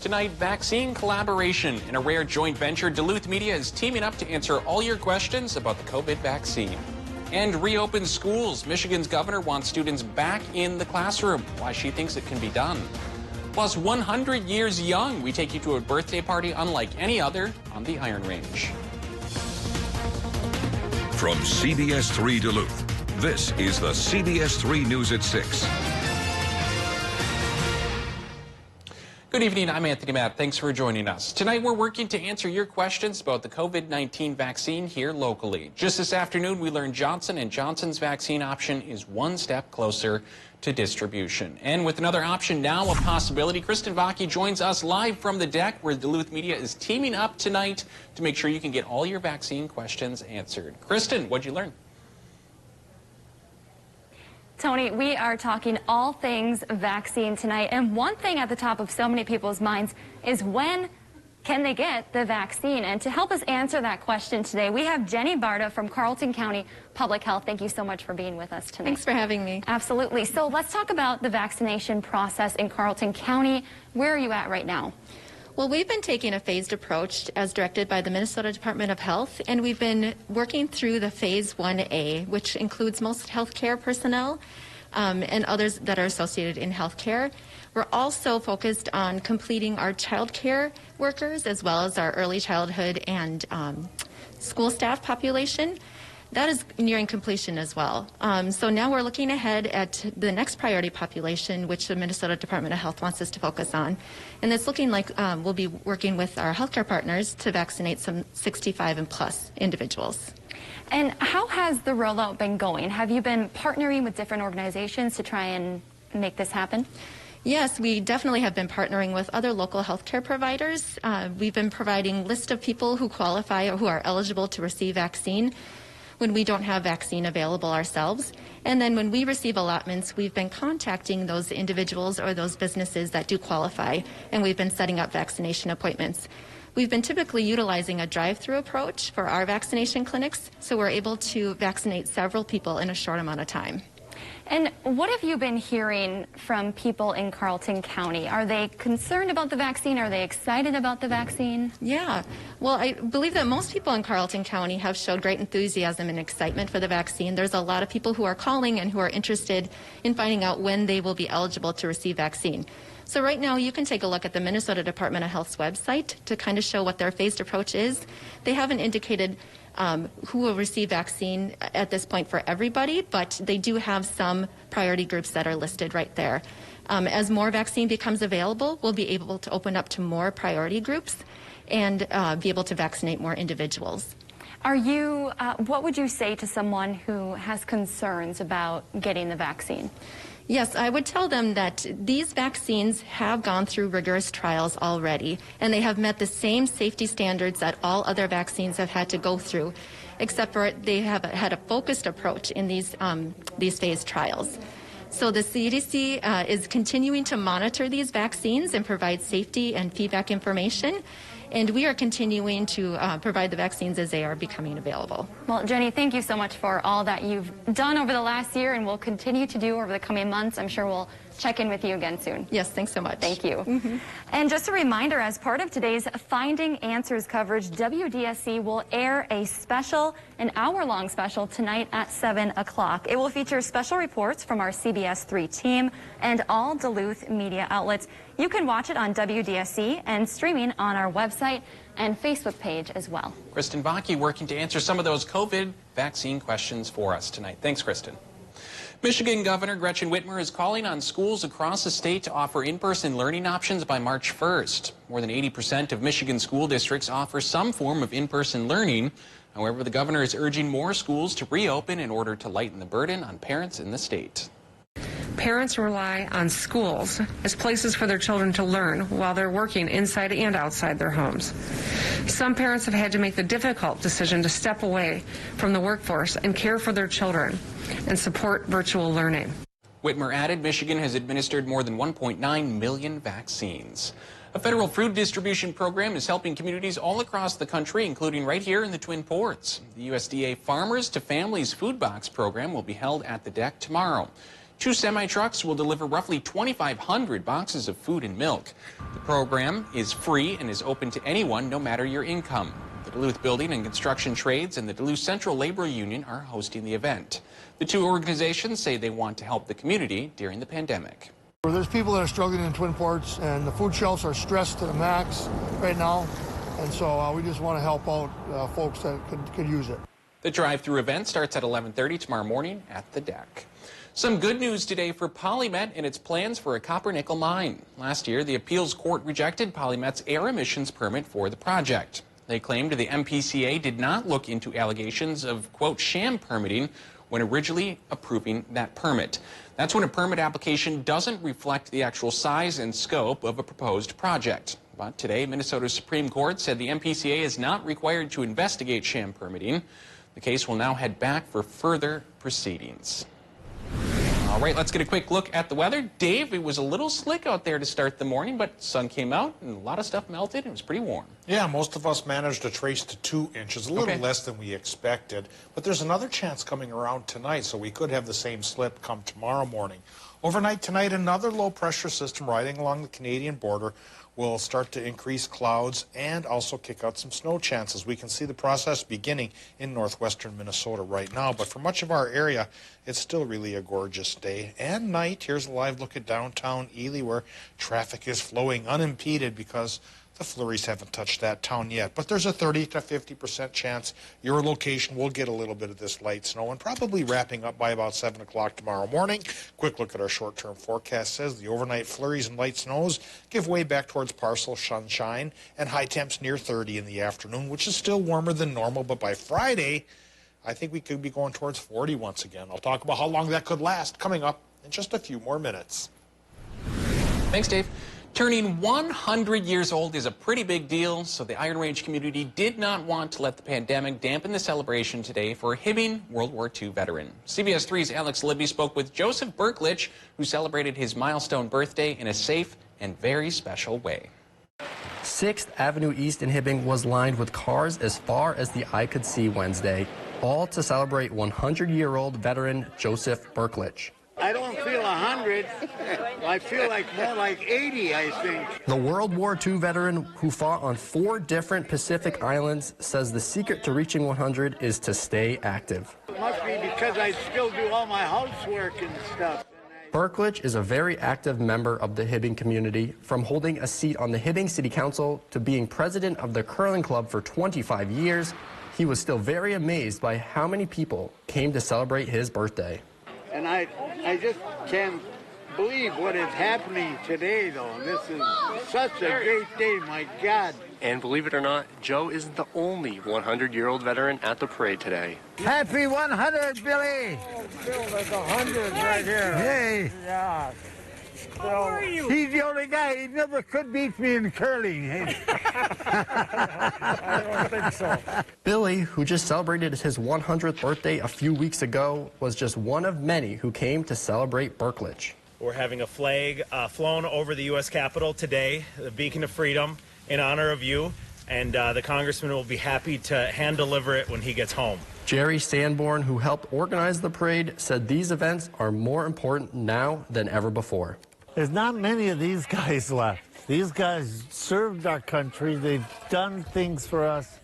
Tonight, vaccine collaboration. In a rare joint venture, Duluth Media is teaming up to answer all your questions about the COVID vaccine. And reopen schools. Michigan's governor wants students back in the classroom. Why she thinks it can be done. Plus, 100 years young. We take you to a birthday party unlike any other on the Iron Range. From CBS3 Duluth, this is the CBS3 News at 6. Good evening, I'm Anthony Matt. Thanks for joining us. Tonight we're working to answer your questions about the COVID-19 vaccine here locally. Just this afternoon we learned Johnson & Johnson's vaccine option is one step closer to distribution. And with another option now a possibility, Kristen Vaki joins us live from the deck where Duluth Media is teaming up tonight to make sure you can get all your vaccine questions answered. Kristen, what'd you learn? Tony, we are talking all things vaccine tonight, and one thing at the top of so many people's minds is when can they get the vaccine? And to help us answer that question today, we have Jenny Barta from Carleton County Public Health. Thank you so much for being with us tonight. Thanks for having me. Absolutely. So let's talk about the vaccination process in Carleton County. Where are you at right now? Well, we've been taking a phased approach as directed by the Minnesota Department of Health, and we've been working through the phase 1A, which includes most healthcare personnel and others that are associated in healthcare. We're also focused on completing our child care workers as well as our early childhood and school staff population. That is nearing completion as well. So now we're looking ahead at the next priority population, which the Minnesota Department of Health wants us to focus on. And it's looking like we'll be working with our healthcare partners to vaccinate some 65 and plus individuals. And how has the rollout been going? Have you been partnering with different organizations to try and make this happen? Yes, we definitely have been partnering with other local healthcare providers. We've been providing lists of people who qualify or who are eligible to receive vaccine when we don't have vaccine available ourselves. And then when we receive allotments, we've been contacting those individuals or those businesses that do qualify, and we've been setting up vaccination appointments. We've been typically utilizing a drive-through approach for our vaccination clinics, so we're able to vaccinate several people in a short amount of time. And what have you been hearing from people in Carleton County? Are they concerned about the vaccine? Are they excited about the vaccine? Yeah, well, I believe that most people in Carleton County have showed great enthusiasm and excitement for the vaccine. There's a lot of people who are calling and who are interested in finding out when they will be eligible to receive vaccine. So right now you can take a look at the Minnesota Department of Health's website to kind of show what their phased approach is. They haven't indicated who will receive vaccine at this point for everybody, but they do have some priority groups that are listed right there. As more vaccine becomes available, we'll be able to open up to more priority groups and be able to vaccinate more individuals. Are you, what would you say to someone who has concerns about getting the vaccine? Yes, I would tell them that these vaccines have gone through rigorous trials already, and they have met the same safety standards that all other vaccines have had to go through, except for they have had a focused approach in these phased trials. So the CDC is continuing to monitor these vaccines and provide safety and feedback information. And we are continuing to provide the vaccines as they are becoming available. Well, Jenny, thank you so much for all that you've done over the last year and will continue to do over the coming months. I'm sure we'll check in with you again soon. Yes, thanks so much. Thank you. And just a reminder, as part of today's Finding Answers coverage, WDSC will air a special, an hour-long special tonight at 7 o'clock. It will feature special reports from our CBS3 team and all Duluth media outlets. You can watch it on WDSC and streaming on our website and Facebook page as well. Kristen Vaki working to answer some of those COVID vaccine questions for us tonight. Thanks, Kristen. Michigan Governor Gretchen Whitmer is calling on schools across the state to offer in-person learning options by March 1st. More than 80% of Michigan school districts offer some form of in-person learning. However, the governor is urging more schools to reopen in order to lighten the burden on parents in the state. Parents rely on schools as places for their children to learn while they're working inside and outside their homes. Some parents have had to make the difficult decision to step away from the workforce and care for their children and support virtual learning. Whitmer added Michigan has administered more than 1.9 million vaccines. A federal food distribution program is helping communities all across the country, including right here in the Twin Ports. The USDA Farmers to Families Food Box program will be held at the deck tomorrow. 2 semi-trucks will deliver roughly 2,500 boxes of food and milk. The program is free and is open to anyone, no matter your income. The Duluth Building and Construction Trades and the Duluth Central Labor Union are hosting the event. The two organizations say they want to help the community during the pandemic. There's people that are struggling in Twin Ports, and the food shelves are stressed to the max right now, and so we just want to help out folks that could use it. The drive-through event starts at 11:30 tomorrow morning at the deck. Some good news today for PolyMet and its plans for a copper-nickel mine. Last year, the appeals court rejected PolyMet's air emissions permit for the project. They claimed the MPCA did not look into allegations of, quote, sham permitting when originally approving that permit. That's when a permit application doesn't reflect the actual size and scope of a proposed project. But today, Minnesota's Supreme Court said the MPCA is not required to investigate sham permitting. The case will now head back for further proceedings. All right, let's get a quick look at the weather. Dave, it was a little slick out there to start the morning, but sun came out and a lot of stuff melted. It was pretty warm. Yeah, most of us managed to trace to 2 inches, a little less than we expected. But there's another chance coming around tonight, so we could have the same slip come tomorrow morning. Overnight tonight, another low-pressure system riding along the Canadian border will start to increase clouds and also kick out some snow chances. We can see the process beginning in northwestern Minnesota right now, but for much of our area, it's still really a gorgeous day and night. Here's a live look at downtown Ely, where traffic is flowing unimpeded because the flurries haven't touched that town yet. But there's a 30 to 50% chance your location will get a little bit of this light snow, and probably wrapping up by about 7 o'clock tomorrow morning. Quick look at our short-term forecast says the overnight flurries and light snows give way back towards partial sunshine and high temps near 30 in the afternoon, which is still warmer than normal. But by Friday, I think we could be going towards 40 once again. I'll talk about how long that could last coming up in just a few more minutes. Thanks, Dave. Turning 100 years old is a pretty big deal, so the Iron Range community did not want to let the pandemic dampen the celebration today for a Hibbing World War II veteran. CBS 3's Alex Libby spoke with Joseph Berklich, who celebrated his milestone birthday in a safe and very special way. 6th Avenue East in Hibbing was lined with cars as far as the eye could see Wednesday, all to celebrate 100-year-old veteran Joseph Berklich. I don't feel 100. I feel like more like 80, I think. The World War II veteran who fought on 4 different Pacific islands says the secret to reaching 100 is to stay active. It must be because I still do all my housework and stuff. Berklich is a very active member of the Hibbing community, from holding a seat on the Hibbing City Council to being president of the curling club for 25 years. He was still very amazed by how many people came to celebrate his birthday. And I just can't believe what is happening today, though. This is such a great day, my God. And believe it or not, Joe isn't the only 100-year-old veteran at the parade today. Happy 100, Billy! Oh, Bill, there's 100 right here. Hey! Yeah. How are you? He's the only guy. He never could beat me in curling. I don't think so. Billy, who just celebrated his 100th birthday a few weeks ago, was just one of many who came to celebrate Berklich. We're having a flag flown over the U.S. Capitol today, the beacon of freedom, in honor of you, and the congressman will be happy to hand deliver it when he gets home. Jerry Sanborn, who helped organize the parade, said these events are more important now than ever before. There's not many of these guys left. These guys served our country. They've done things for us.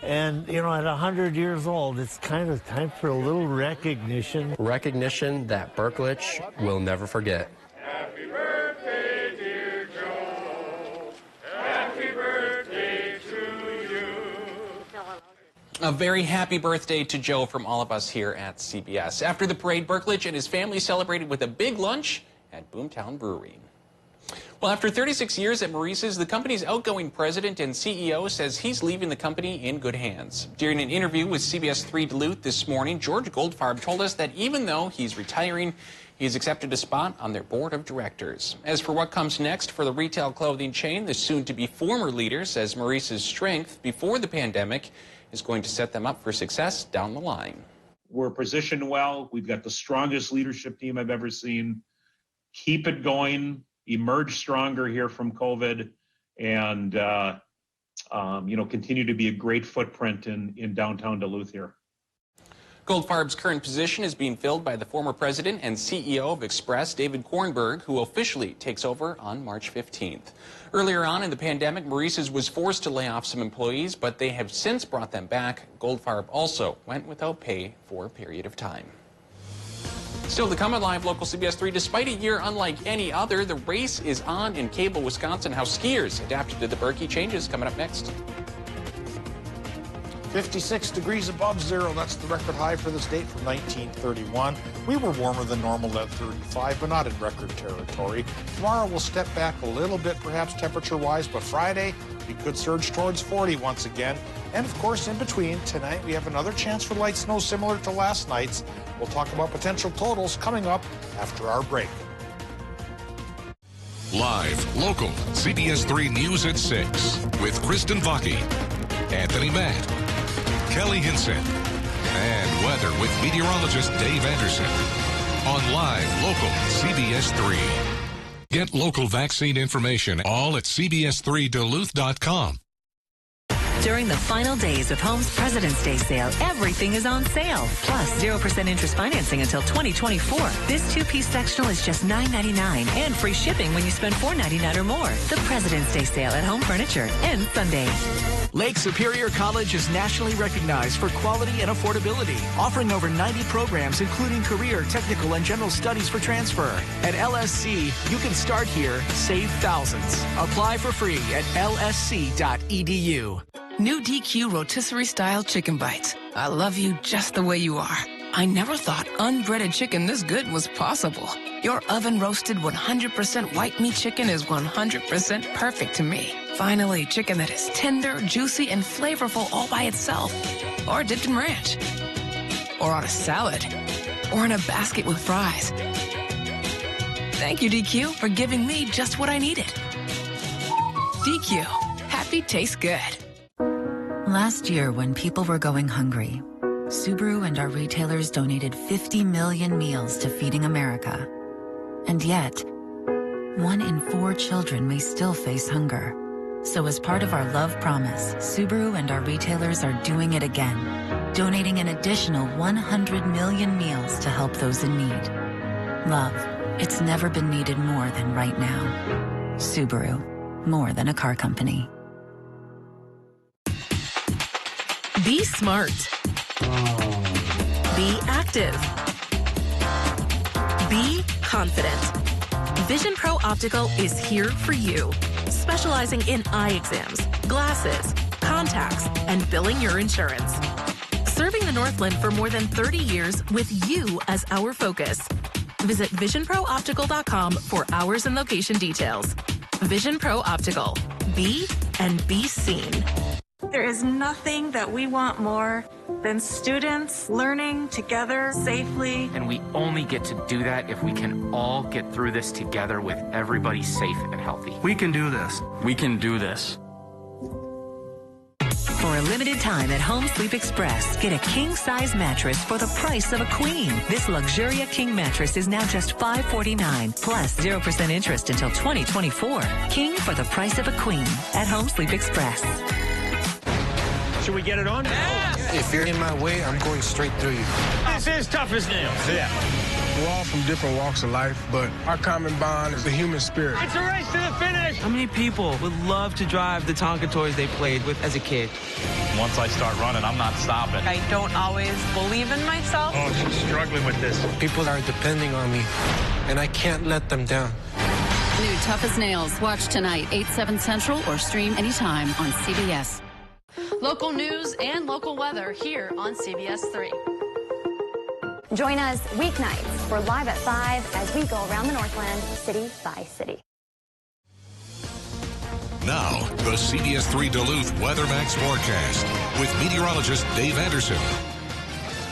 And, you know, at 100 years old, it's kind of time for a little recognition. Recognition that Berklich will never forget. Happy birthday, dear Joe. Happy birthday to you. A very happy birthday to Joe from all of us here at CBS. After the parade, Berklich and his family celebrated with a big lunch at Boomtown Brewery. Well, after 36 years at Maurice's, the company's outgoing president and CEO says he's leaving the company in good hands. During an interview with CBS 3 Duluth this morning, George Goldfarb told us that even though he's retiring, he's accepted a spot on their board of directors. As for what comes next for the retail clothing chain, the soon-to-be former leader says Maurice's strength before the pandemic is going to set them up for success down the line. We're positioned well. We've got the strongest leadership team I've ever seen. Keep it going, emerge stronger here from COVID, and continue to be a great footprint in downtown Duluth here. Goldfarb's current position is being filled by the former president and CEO of Express, David Kornberg, who officially takes over on March 15th. Earlier on in the pandemic, Maurice's was forced to lay off some employees, but they have since brought them back. Goldfarb also went without pay for a period of time. Still to come at Live Local CBS 3, despite a year unlike any other, the race is on in Cable, Wisconsin. How skiers adapted to the Berkey changes coming up next. 56 degrees above zero. That's the record high for this date from 1931. We were warmer than normal at 35, but not in record territory. Tomorrow we'll step back a little bit, perhaps temperature-wise, but Friday we could surge towards 40 once again. And of course, in between, tonight we have another chance for light snow similar to last night's. We'll talk about potential totals coming up after our break. Live, local, CBS 3 News at 6 with Kristen Vaki, Anthony Matt, Kelly Hinson, and weather with meteorologist Dave Anderson on Live, local, CBS 3. Get local vaccine information all at CBS3Duluth.com. During the final days of Home's President's Day sale, everything is on sale. Plus 0% interest financing until 2024. This two-piece sectional is just $9.99 and free shipping when you spend $4.99 or more. The President's Day sale at Home Furniture ends Sunday. Lake Superior College is nationally recognized for quality and affordability, offering over 90 programs, including career, technical, and general studies for transfer. At LSC, you can start here, save thousands. Apply for free at lsc.edu. New DQ rotisserie style chicken bites. I love you just the way you are. I never thought unbreaded chicken this good was possible. Your oven roasted 100% white meat chicken is 100% perfect to me. Finally, chicken that is tender, juicy, and flavorful all by itself. Or dipped in ranch. Or on a salad. Or in a basket with fries. Thank you, DQ, for giving me just what I needed. DQ. Happy tastes good. Last year, when people were going hungry, Subaru and our retailers donated 50 million meals to Feeding America. And yet, 1 in 4 children may still face hunger. So as part of our love promise, Subaru and our retailers are doing it again, donating an additional 100 million meals to help those in need. Love, it's never been needed more than right now. Subaru, more than a car company. Be smart. Be active. Be confident. Vision Pro Optical is here for you, specializing in eye exams, glasses, contacts, and billing your insurance. Serving the Northland for more than 30 years with you as our focus. Visit visionprooptical.com for hours and location details. Vision Pro Optical. Be and be seen. There is nothing that we want more than students learning together safely. And we only get to do that if we can all get through this together with everybody safe and healthy. We can do this. We can do this. For a limited time at Home Sleep Express, get a king-size mattress for the price of a queen. This Luxuria King mattress is now just $549, plus 0% interest until 2024. King for the price of a queen at Home Sleep Express. Should we get it on? Yeah. If you're in my way, I'm going straight through you. This is tough as nails. Yeah. We're all from different walks of life, but our common bond is the human spirit. It's a race to the finish. How many people would love to drive the Tonka toys they played with as a kid? Once I start running, I'm not stopping. I don't always believe in myself. Oh, she's struggling with this. People are depending on me, and I can't let them down. New Tough as Nails. Watch tonight, 8/7 Central, or stream anytime on CBS. Local news and local weather here on CBS 3. Join us weeknights for Live at 5 as we go around the Northland city by city. Now, the CBS 3 Duluth WeatherMax forecast with meteorologist Dave Anderson.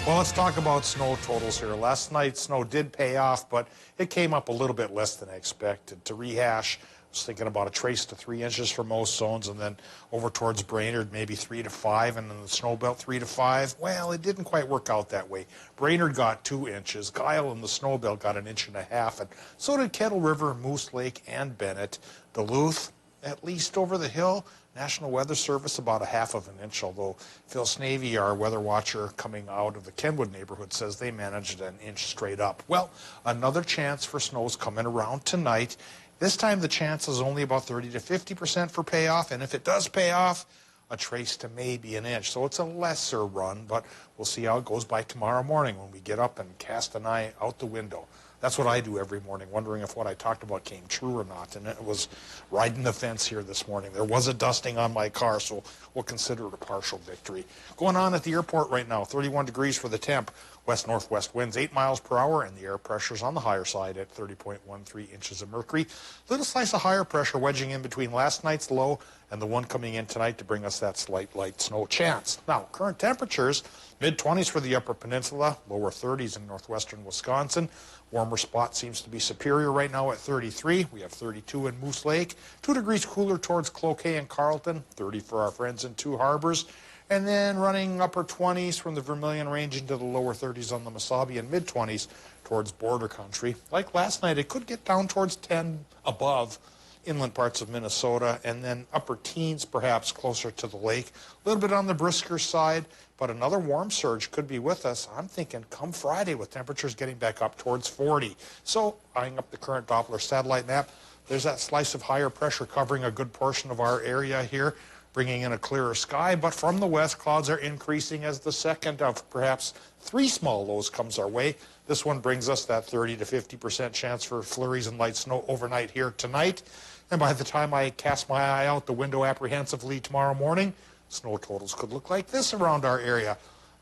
Well, let's talk about snow totals here. Last night, snow did pay off, but it came up a little bit less than I expected. To rehash, I was thinking about a trace to 3 inches for most zones, and then over towards Brainerd, maybe 3 to 5, and then the snow belt 3 to 5. Well, it didn't quite work out that way. Brainerd got 2 inches. Kyle and the snow belt got 1.5 inches, and so did Kettle River, Moose Lake, and Bennett. Duluth, at least over the hill. National Weather Service about a half of an inch, although Phil Snavy, our weather watcher coming out of the Kenwood neighborhood, says they managed an inch straight up. Well, another chance for snow's coming around tonight. This time the chance is only about 30 to 50% for payoff, and if it does pay off, a trace to maybe an inch. So it's a lesser run, but we'll see how it goes by tomorrow morning when we get up and cast an eye out the window. That's what I do every morning, wondering if what I talked about came true or not. And it was riding the fence here this morning. There was a dusting on my car, so we'll consider it a partial victory. Going on at the airport right now, 31 degrees for the temp. West-northwest winds 8 miles per hour, and the air pressure's on the higher side at 30.13 inches of mercury. Little slice of higher pressure wedging in between last night's low and the one coming in tonight to bring us that slight light snow chance. Now, current temperatures, mid-20s for the upper peninsula, lower 30s in northwestern Wisconsin. Warmer spot seems to be Superior right now at 33. We have 32 in Moose Lake. 2 degrees cooler towards Cloquet and Carleton. 30 for our friends in Two Harbors. And then running upper 20s from the Vermilion Range into the lower 30s on the Mesabi and mid-20s towards border country. Like last night, it could get down towards 10 above inland parts of Minnesota, and then upper teens perhaps closer to the lake. A little bit on the brisker side, but another warm surge could be with us. I'm thinking come Friday with temperatures getting back up towards 40. So eyeing up the current Doppler satellite map, there's that slice of higher pressure covering a good portion of our area here, bringing in a clearer sky. But from the west, clouds are increasing as the second of perhaps 3 small lows comes our way. This one brings us that 30 to 50% chance for flurries and light snow overnight here tonight. And by the time I cast my eye out the window apprehensively tomorrow morning, snow totals could look like this around our area.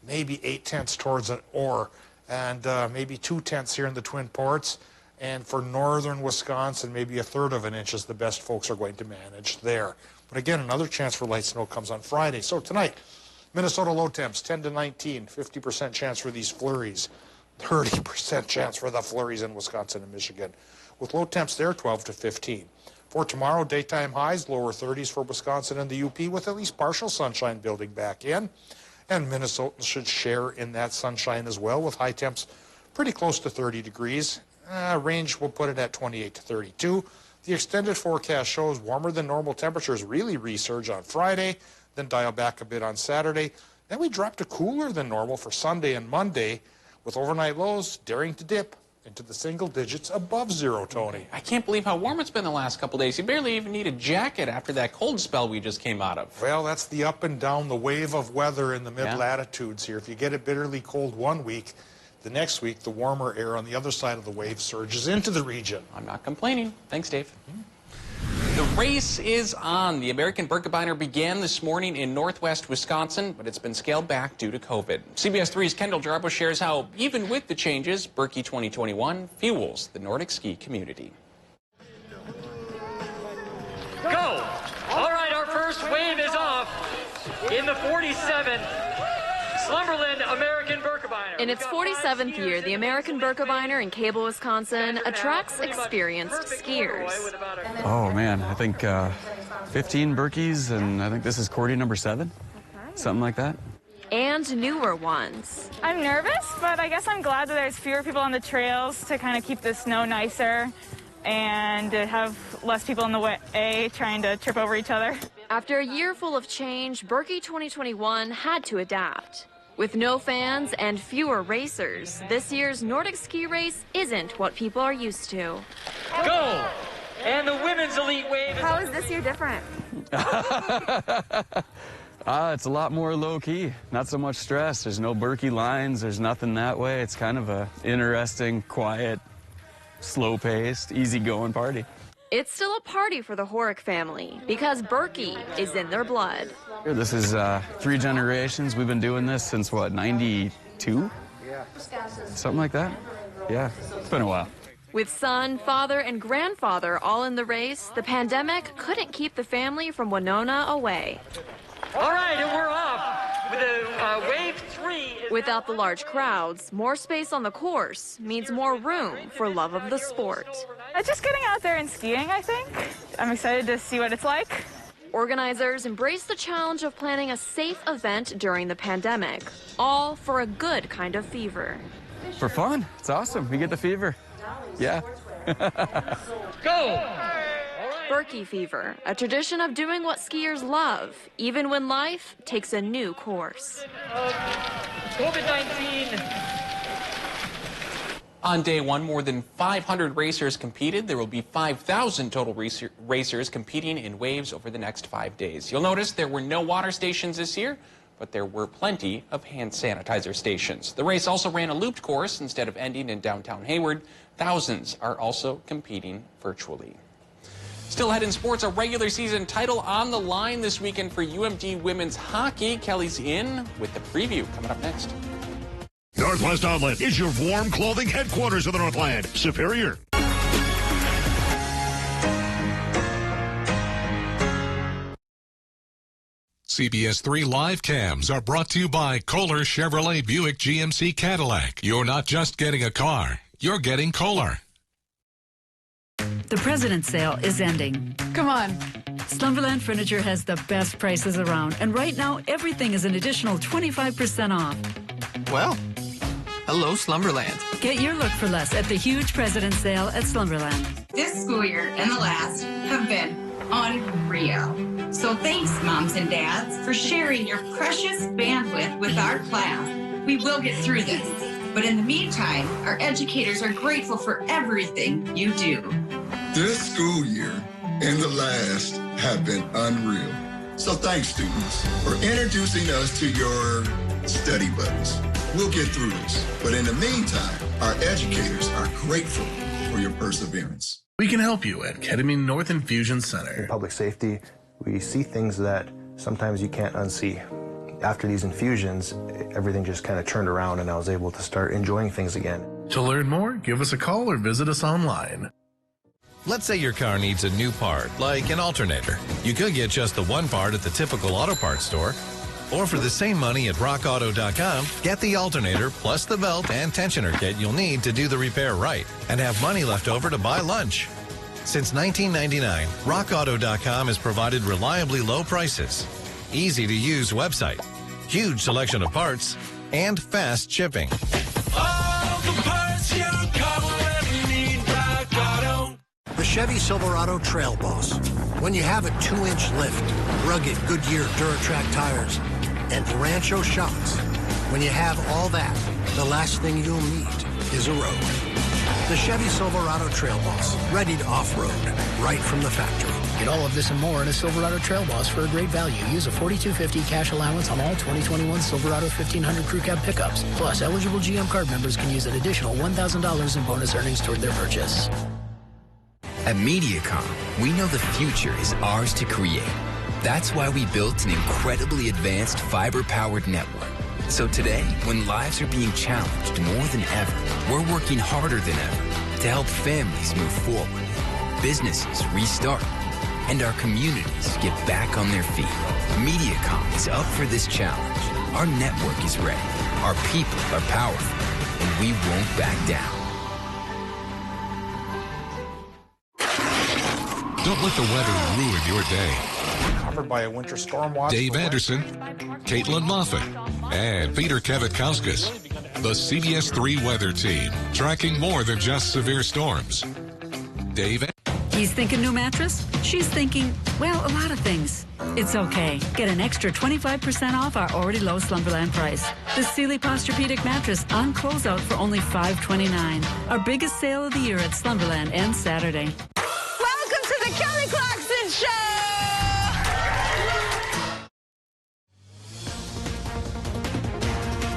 Maybe 8/10 towards an Orr, and maybe 2/10 here in the Twin Ports. And for northern Wisconsin, maybe 1/3 of an inch is the best folks are going to manage there. But again, another chance for light snow comes on Friday. So tonight, Minnesota low temps, 10 to 19, 50% chance for these flurries, 30% chance for the flurries in Wisconsin and Michigan. With low temps there, 12 to 15. For tomorrow, daytime highs, lower 30s for Wisconsin and the UP with at least partial sunshine building back in. And Minnesotans should share in that sunshine as well with high temps pretty close to 30 degrees. Range, we'll put it at 28 to 32. The extended forecast shows warmer than normal temperatures really resurge on Friday, then dial back a bit on Saturday. Then we drop to cooler than normal for Sunday and Monday, with overnight lows daring to dip into the single digits above zero, Tony. I can't believe how warm it's been the last couple days. You barely even need a jacket after that cold spell we just came out of. Well, that's the up and down, the wave of weather in the mid-latitudes here. If you get it bitterly cold one week, the next week, the warmer air on the other side of the wave surges into the region. I'm not complaining. Thanks, Dave. The race is on. The American Birkebeiner began this morning in northwest Wisconsin, but it's been scaled back due to COVID. CBS3's Kendall Jarbo shares how, even with the changes, Birkie 2021 fuels the Nordic ski community. Go! All right, our first wave is off in the 47. Slumberland American Birkebeiner. In its 47th year, the American Birkebeiner in Cable, Wisconsin attracts experienced skiers. Oh man, I think 15 Birkies, and I think this is Cordy number 7, something like that. And newer ones. I'm nervous, but I guess I'm glad that there's fewer people on the trails to kind of keep the snow nicer and to have less people in the way trying to trip over each other. After a year full of change, Birkie 2021 had to adapt. With no fans and fewer racers, this year's Nordic ski race isn't what people are used to. Go! And the women's elite wave is... How is this year different? It's a lot more low-key, not so much stress. There's no Birkie lines, there's nothing that way. It's kind of a interesting, quiet, slow-paced, easy-going party. It's still a party for the Horick family because Birkie is in their blood. This is 3 generations. We've been doing this since, what, 92? Yeah. Something like that? Yeah, it's been a while. With son, father, and grandfather all in the race, the pandemic couldn't keep the family from Winona away. All right, and we're off with a wave 3. Without the large crowds, more space on the course means more room for love of the sport. Just getting out there and skiing, I think. I'm excited to see what it's like. Organizers embrace the challenge of planning a safe event during the pandemic, all for a good kind of fever. For fun. It's awesome. We get the fever. Yeah. Go! All right. Berkey fever, a tradition of doing what skiers love, even when life takes a new course. COVID-19. On day one, more than 500 racers competed. There will be 5,000 total racers competing in waves over the next 5 days. You'll notice there were no water stations this year, but there were plenty of hand sanitizer stations. The race also ran a looped course instead of ending in downtown Hayward. Thousands are also competing virtually. Still ahead in sports, a regular season title on the line this weekend for UMD women's hockey. Kelly's in with the preview coming up next. Northwest Outlet is your warm clothing headquarters of the Northland. Superior. CBS3 live cams are brought to you by Kohler Chevrolet Buick GMC Cadillac. You're not just getting a car, you're getting Kohler. The President's Sale is ending. Come on. Slumberland Furniture has the best prices around, and right now everything is an additional 25% off. Well, hello, Slumberland. Get your look for less at the huge President's Sale at Slumberland. This school year and the last have been unreal. So thanks, moms and dads, for sharing your precious bandwidth with our class. We will get through this. But in the meantime, our educators are grateful for everything you do. This school year and the last have been unreal. So thanks, students, for introducing us to your study buddies. We'll get through this. But in the meantime, our educators are grateful for your perseverance. We can help you at Ketamine North Infusion Center. In public safety, we see things that sometimes you can't unsee. After these infusions, everything just kind of turned around and I was able to start enjoying things again. To learn more, give us a call or visit us online. Let's say your car needs a new part, like an alternator. You could get just the one part at the typical auto parts store. Or for the same money at rockauto.com, get the alternator plus the belt and tensioner kit you'll need to do the repair right and have money left over to buy lunch. Since 1999, rockauto.com has provided reliably low prices, easy-to-use website, huge selection of parts, and fast shipping. All the parts your car will ever need, Rock Auto. The Chevy Silverado Trail Boss. When you have a 2-inch lift, rugged Goodyear Duratrack tires, and Rancho shocks, when you have all that, the last thing you'll need is a road. The Chevy Silverado Trail Boss, ready to off-road, right from the factory. Get all of this and more in a Silverado Trail Boss for a great value. Use a $4,250 cash allowance on all 2021 Silverado 1500 Crew Cab pickups. Plus, eligible GM card members can use an additional $1,000 in bonus earnings toward their purchase. At MediaCom, we know the future is ours to create. That's why we built an incredibly advanced fiber-powered network. So today, when lives are being challenged more than ever, we're working harder than ever to help families move forward, businesses restart, and our communities get back on their feet. MediaCom is up for this challenge. Our network is ready. Our people are powerful, and we won't back down. Don't let the weather ruin your day. Covered by a winter storm watch. Dave Anderson, Caitlin Moffitt, and Peter Kavitkauskas. The CBS3 weather team, tracking more than just severe storms. Dave. He's thinking new mattress. She's thinking, well, a lot of things. It's okay. Get an extra 25% off our already low Slumberland price. The Sealy Posturepedic mattress on closeout for only $529. Our biggest sale of the year at Slumberland ends Saturday. Welcome to the Kelly Clarkson Show!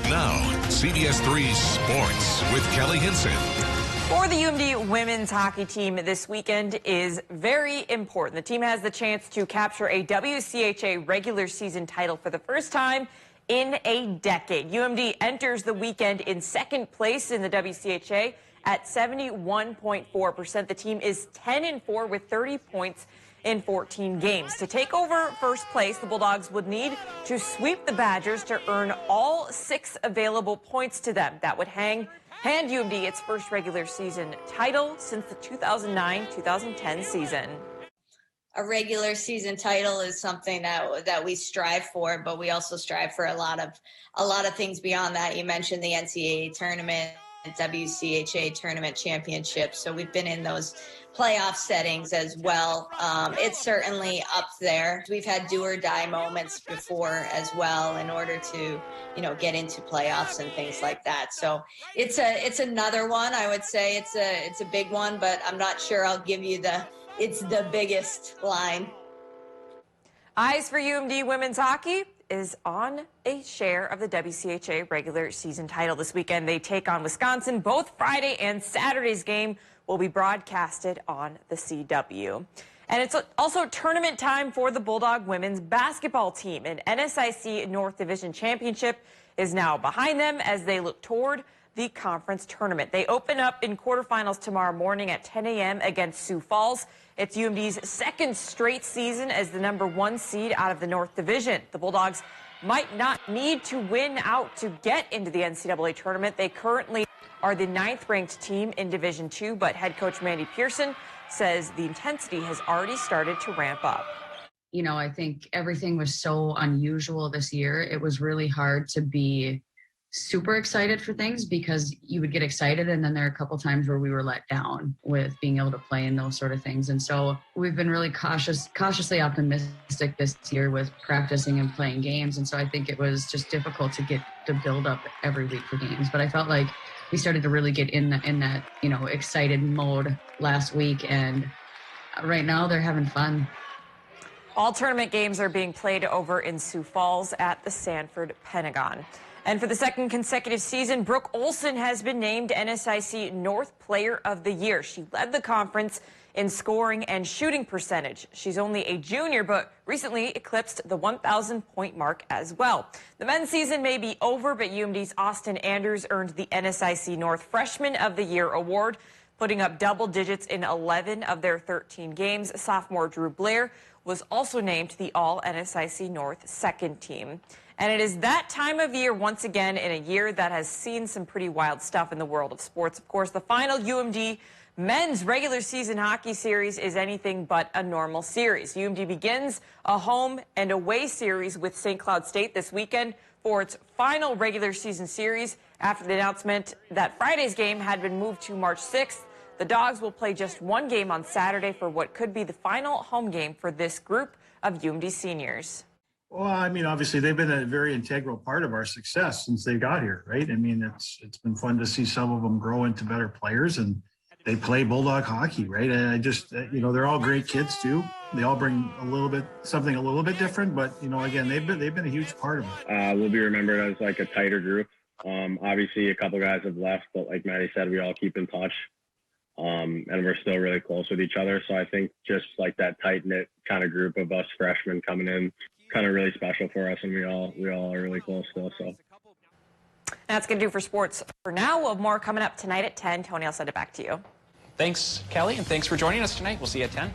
Now, CBS3 Sports with Kelly Hinson. For the UMD women's hockey team, this weekend is very important. The team has the chance to capture a WCHA regular season title for the first time in a decade. UMD enters the weekend in second place in the WCHA at 71.4%. The team is 10-4 with 30 points in 14 games. To take over first place, the Bulldogs would need to sweep the Badgers to earn all 6 available points to them. That would hand UMD its first regular season title since the 2009-2010 season. A regular season title is something that we strive for, but we also strive for a lot of things beyond that. You mentioned the NCAA tournament. WCHA tournament championships. So we've been in those playoff settings as well. It's certainly up there. We've had do or die moments before as well in order to, get into playoffs and things like that. So it's another one. I would say it's a big one, but I'm not sure I'll give you it's the biggest line. Eyes for UMD women's hockey is on a share of the WCHA regular season title this weekend. They take on Wisconsin. Both Friday and Saturday's game will be broadcasted on the CW. And it's also tournament time for the Bulldog women's basketball team. An NSIC North Division championship is now behind them as they look toward the conference tournament. They open up in quarterfinals tomorrow morning at 10 a.m. against Sioux Falls. It's UMD's second straight season as the #1 seed out of the North Division. The Bulldogs might not need to win out to get into the NCAA tournament. They currently are the 9th-ranked team in Division II, but head coach Mandy Pearson says the intensity has already started to ramp up. I think everything was so unusual this year. It was really hard to be super excited for things because you would get excited and then there are a couple times where we were let down with being able to play in those sort of things. And so we've been really cautiously optimistic this year with practicing and playing games. And so I think it was just difficult to get to build up every week for games. But I felt like we started to really get in that excited mode last week. And right now they're having fun. All tournament games are being played over in Sioux Falls at the Sanford Pentagon. And for the second consecutive season, Brooke Olson has been named NSIC North Player of the Year. She led the conference in scoring and shooting percentage. She's only a junior, but recently eclipsed the 1,000-point mark as well. The men's season may be over, but UMD's Austin Andrews earned the NSIC North Freshman of the Year award, putting up double digits in 11 of their 13 games. Sophomore Drew Blair was also named to the All-NSIC North second team. And it is that time of year once again in a year that has seen some pretty wild stuff in the world of sports. Of course, the final UMD men's regular season hockey series is anything but a normal series. UMD begins a home and away series with St. Cloud State this weekend for its final regular season series after the announcement that Friday's game had been moved to March 6th. The Dogs will play just one game on Saturday for what could be the final home game for this group of UMD seniors. Well, I mean, obviously they've been a very integral part of our success since they got here, right? I mean, it's been fun to see some of them grow into better players, and they play Bulldog hockey, right? And I just, they're all great kids too. They all bring something a little bit different, but again, they've been a huge part of it. We'll be remembered as like a tighter group. Obviously, a couple guys have left, but like Maddie said, we all keep in touch, and we're still really close with each other. So I think just like that tight knit kind of group of us freshmen coming in, kind of really special for us, and we all are really close still. So that's going to do for sports for now. We'll have more coming up tonight at 10. Tony, I'll send it back to you. Thanks, Kelly, and thanks for joining us tonight. We'll see you at 10.